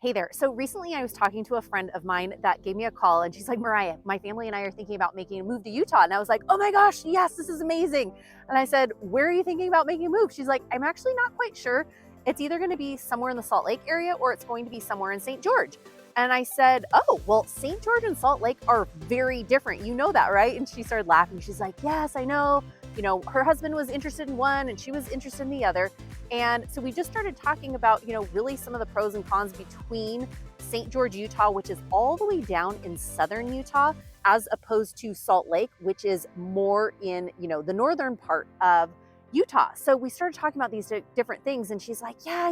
Hey there. So recently I was talking to a friend of mine that gave me a call and she's like, Mariah, my family and I are thinking about making a move to Utah. And I was like, oh my gosh, yes, this is amazing. And I said, where are you thinking about making a move? She's like, I'm actually not quite sure. It's either going to be somewhere in the Salt Lake area or it's going to be somewhere in St. George. And I said, oh, well, St. George and Salt Lake are very different. You know that, right? And she started laughing. She's like, yes, I know. You know, her husband was interested in one and she was interested in the other. And so we just started talking about, really some of the pros and cons between St. George, Utah, which is all the way down in southern Utah, as opposed to Salt Lake, which is more in, the northern part of Utah. So we started talking about these different things. And she's like, yeah,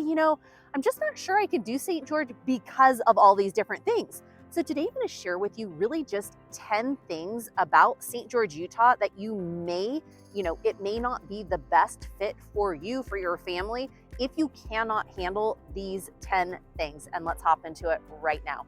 I'm just not sure I could do St. George because of all these different things. So today I'm going to share with you really just 10 things about St. George, Utah that you may, it may not be the best fit for you, for your family, if you cannot handle these 10 things. And let's hop into it right now.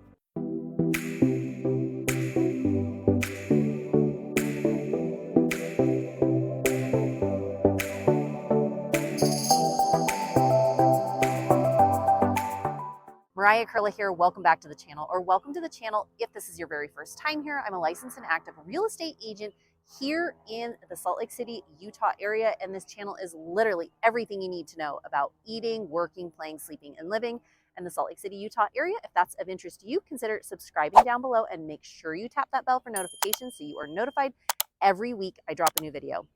Mariah Curla here. Welcome back to the channel, or welcome to the channel if this is your very first time here. I'm a licensed and active real estate agent here in the Salt Lake City, Utah area, and this channel is literally everything you need to know about eating, working, playing, sleeping, and living in the Salt Lake City, Utah area. If that's of interest to you, consider subscribing down below and make sure you tap that bell for notifications so you are notified every week I drop a new video.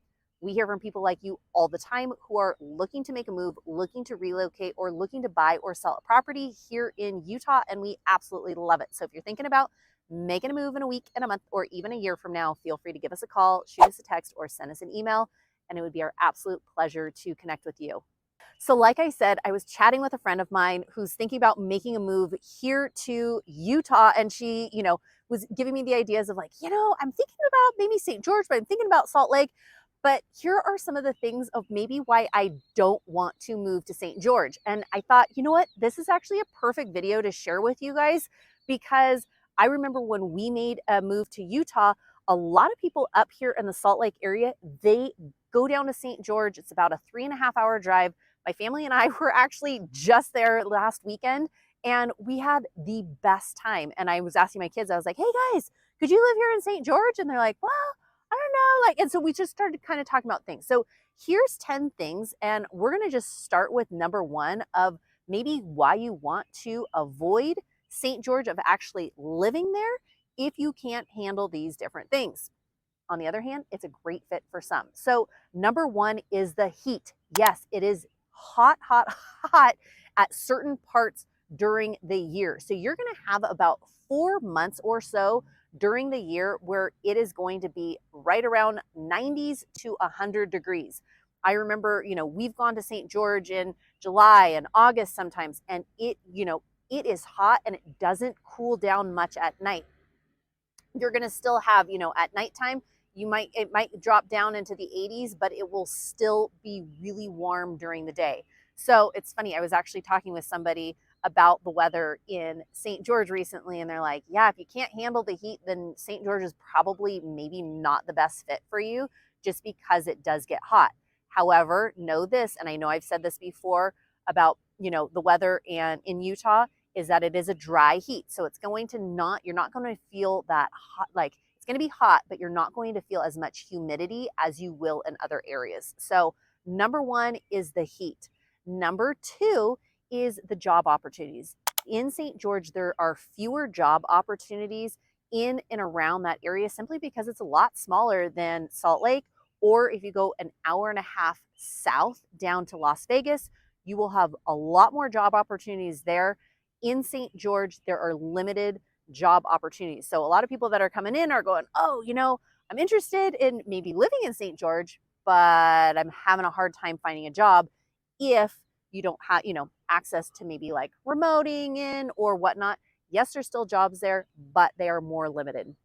We hear from people like you all the time who are looking to make a move, looking to relocate, or looking to buy or sell a property here in Utah, and we absolutely love it. So if you're thinking about making a move in a week, in a month, or even a year from now, feel free to give us a call, shoot us a text, or send us an email, and it would be our absolute pleasure to connect with you. So like I said, I was chatting with a friend of mine who's thinking about making a move here to Utah, and she, was giving me the ideas of like, I'm thinking about maybe St. George, but I'm thinking about Salt Lake. But here are some of the things of maybe why I don't want to move to St. George. And I thought, you know what? This is actually a perfect video to share with you guys, because I remember when we made a move to Utah, a lot of people up here in the Salt Lake area, they go down to St. George. It's about a 3.5-hour drive. My family and I were actually just there last weekend and we had the best time. And I was asking my kids, I was like, hey guys, could you live here in St. George? And they're like, well, I don't know. And so we just started kind of talking about things. So here's 10 things, and we're going to just start with number one of maybe why you want to avoid St. George, of actually living there if you can't handle these different things. On the other hand, it's a great fit for some. So number one is the heat. Yes, it is hot, hot, hot at certain parts during the year. So you're going to have about 4 months or so during the year where it is going to be right around 90s to 100 degrees. I remember, we've gone to St. George in July and August sometimes, and it is hot and it doesn't cool down much at night. You're going to still have, at nighttime, it might drop down into the 80s, but it will still be really warm during the day. So it's funny, I was actually talking with somebody about the weather in St. George recently, and they're like, yeah, if you can't handle the heat, then St. George is probably maybe not the best fit for you, just because it does get hot. However, know this, and I know I've said this before about, the weather and in Utah, is that it is a dry heat. So it's going to you're not going to feel that hot, like it's going to be hot, but you're not going to feel as much humidity as you will in other areas. So number one is the heat. Number two is the job opportunities. In St. George, there are fewer job opportunities in and around that area simply because it's a lot smaller than Salt Lake. Or if you go an hour and a half south down to Las Vegas, you will have a lot more job opportunities there. In St. George, there are limited job opportunities. So a lot of people that are coming in are going, oh, I'm interested in maybe living in St. George, but I'm having a hard time finding a job if you don't have, access to maybe like remoting in or whatnot. Yes, there's still jobs there, but they are more limited.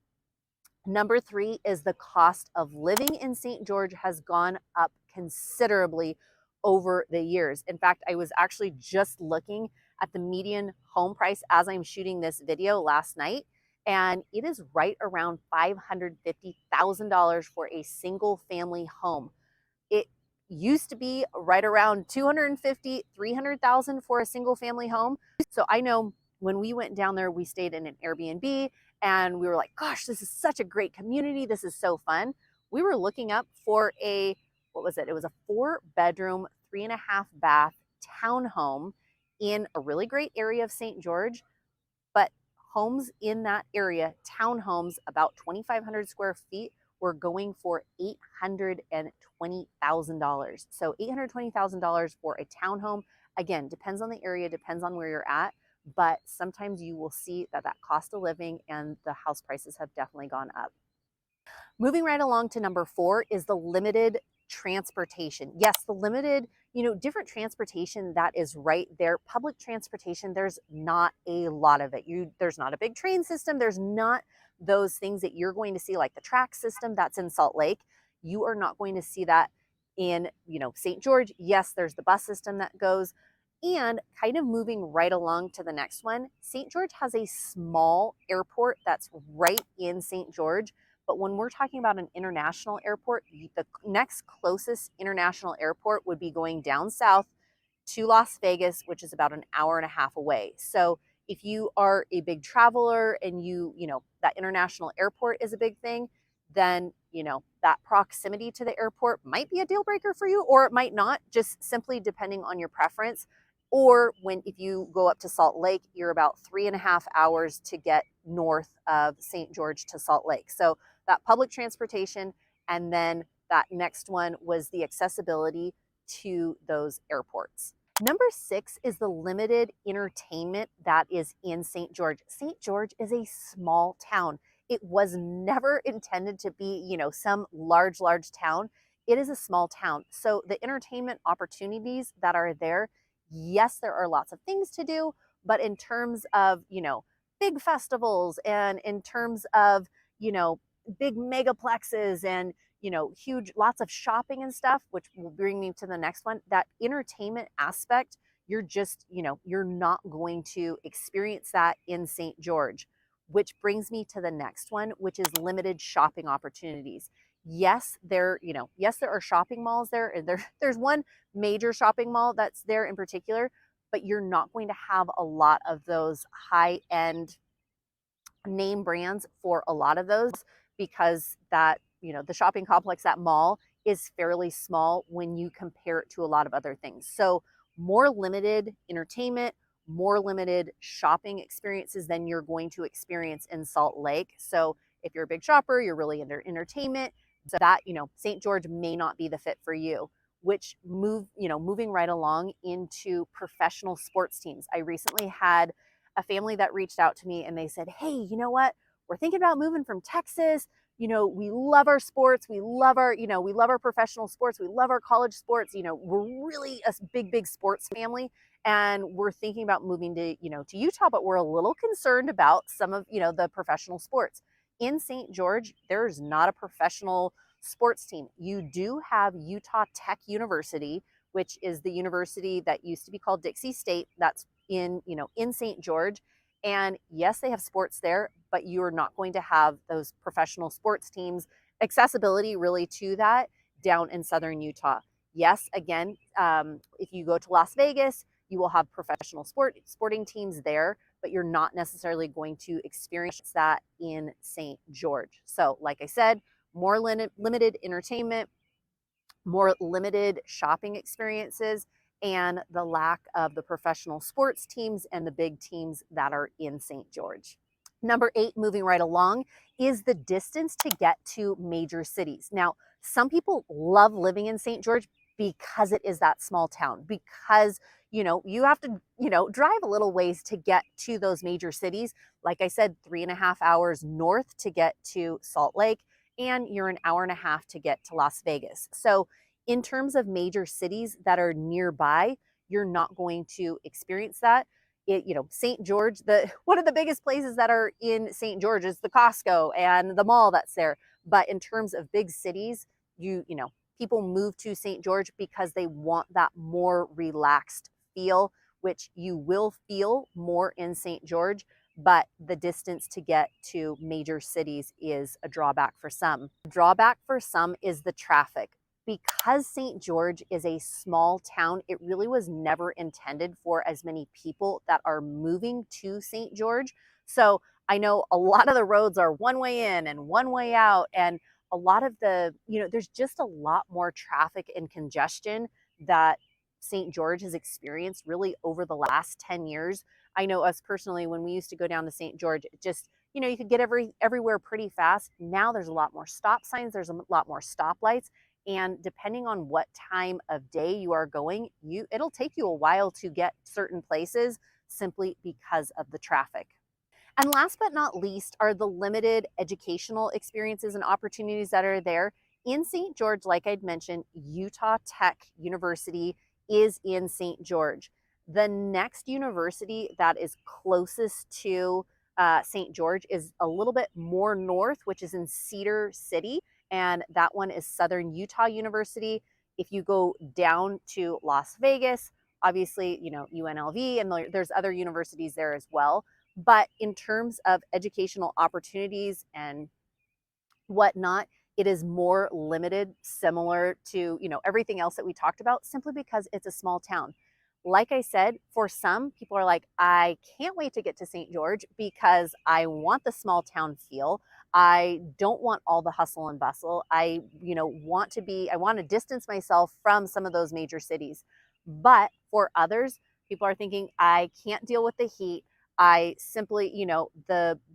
Number three is the cost of living in St. George has gone up considerably over the years. In fact, I was actually just looking at the median home price as I'm shooting this video last night, and it is right around $550,000 for a single family home. It used to be right around $250,000, $300,000 for a single family home. So I know When we went down there, we stayed in an Airbnb and we were like, gosh, this is such a great community. This is so fun. We were looking up for what was it? It was a 4-bedroom, 3.5-bath townhome in a really great area of St. George. But homes in that area, townhomes about 2,500 square feet, were going for $820,000. So $820,000 for a townhome. Again, depends on the area, depends on where you're at, but sometimes you will see that cost of living and the house prices have definitely gone up. Moving right along to number 4 is the limited transportation. Yes, the limited, different transportation that is right there. Public transportation, there's not a lot of it. There's not a big train system. There's not those things that you're going to see like the track system that's in Salt Lake. You are not going to see that in, St. George. Yes, there's the bus system that goes. And kind of moving right along to the next one, St. George has a small airport that's right in St. George. But when we're talking about an international airport, the next closest international airport would be going down south to Las Vegas, which is about an hour and a half away. So if you are a big traveler and that international airport is a big thing, then, that proximity to the airport might be a deal breaker for you, or it might not, just simply depending on your preference. Or if you go up to Salt Lake, you're about 3.5 hours to get north of St. George to Salt Lake. So that public transportation, and then that next one was the accessibility to those airports. Number 6 is the limited entertainment that is in St. George. St. George is a small town. It was never intended to be, some large town. It is a small town. So the entertainment opportunities that are there, yes, there are lots of things to do, but in terms of, big festivals and in terms of, big megaplexes and huge lots of shopping and stuff, which will bring me to the next one, that entertainment aspect, you're not going to experience that in St. George. Which brings me to the next one, which is limited shopping opportunities. Yes, there are shopping malls there, and there's one major shopping mall that's there in particular, but you're not going to have a lot of those high-end name brands for a lot of those, because the shopping complex, that mall, is fairly small when you compare it to a lot of other things. So more limited entertainment, more limited shopping experiences than you're going to experience in Salt Lake. So if you're a big shopper, you're really into entertainment, so that, St. George may not be the fit for you. Which moving right along into professional sports teams. I recently had a family that reached out to me and they said, hey, you know what? We're thinking about moving from Texas. We love our sports. We love our professional sports. We love our college sports. We're really a big sports family. And we're thinking about moving to Utah, but we're a little concerned about some of, the professional sports. In St. George, there's not a professional sports team. You do have Utah Tech University, which is the university that used to be called Dixie State. That's in St. George. And yes, they have sports there, but you're not going to have those professional sports teams, accessibility really to that down in southern Utah. Yes, again, if you go to Las Vegas, you will have professional sporting teams there, but you're not necessarily going to experience that in St. George. So like I said, more limited entertainment, more limited shopping experiences, and the lack of the professional sports teams and the big teams that are in St. George. Number 8, moving right along, is the distance to get to major cities. Now, some people love living in St. George because it is that small town, because you have to drive a little ways to get to those major cities. Like I said, 3.5 hours north to get to Salt Lake, and you're an hour and a half to get to Las Vegas. So in terms of major cities that are nearby, you're not going to experience that. St. George, one of the biggest places that are in St. George is the Costco and the mall that's there. But in terms of big cities, people move to St. George because they want that more relaxed feel, which you will feel more in St. George, but the distance to get to major cities is a drawback for some. The drawback for some is the traffic. because St. George is a small town, it really was never intended for as many people that are moving to St. George. So I know a lot of the roads are one way in and one way out. And a lot of there's just a lot more traffic and congestion that St. George has experienced really over the last 10 years. I know us personally, when we used to go down to St. George, it just, you could get everywhere pretty fast. Now there's a lot more stop signs, there's a lot more stoplights, and depending on what time of day you are going, it'll take you a while to get certain places simply because of the traffic. And last but not least are the limited educational experiences and opportunities that are there. In St. George, like I'd mentioned, Utah Tech University is in St. George. The next university that is closest to St. George is a little bit more north, which is in Cedar City, and that one is Southern Utah University. If you go down to Las Vegas, obviously, UNLV, and there's other universities there as well. But in terms of educational opportunities and whatnot, it is more limited, similar to, everything else that we talked about, simply because it's a small town. Like I said, for some people are like, I can't wait to get to St. George because I want the small town feel. I don't want all the hustle and bustle. I want to distance myself from some of those major cities. But for others, people are thinking, I can't deal with the heat. I simply,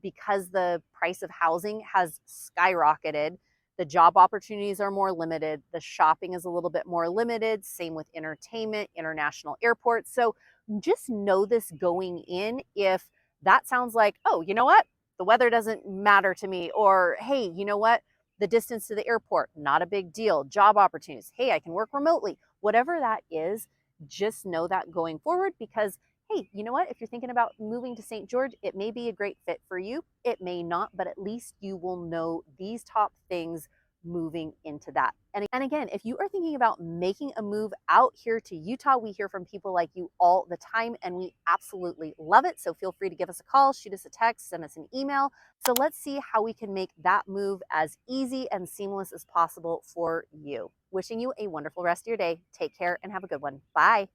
because the price of housing has skyrocketed, the job opportunities are more limited, the shopping is a little bit more limited, same with entertainment, international airports. So just know this going in. If that sounds like, oh, you know what? The weather doesn't matter to me. Or, hey, you know what? The distance to the airport, not a big deal. Job opportunities. Hey, I can work remotely. Whatever that is, just know that going forward, because hey, you know what? If you're thinking about moving to St. George, it may be a great fit for you. It may not, but at least you will know these top things moving into that. And again, if you are thinking about making a move out here to Utah, we hear from people like you all the time, and we absolutely love it. So feel free to give us a call, shoot us a text, send us an email. So let's see how we can make that move as easy and seamless as possible for you. Wishing you a wonderful rest of your day. Take care and have a good one. Bye.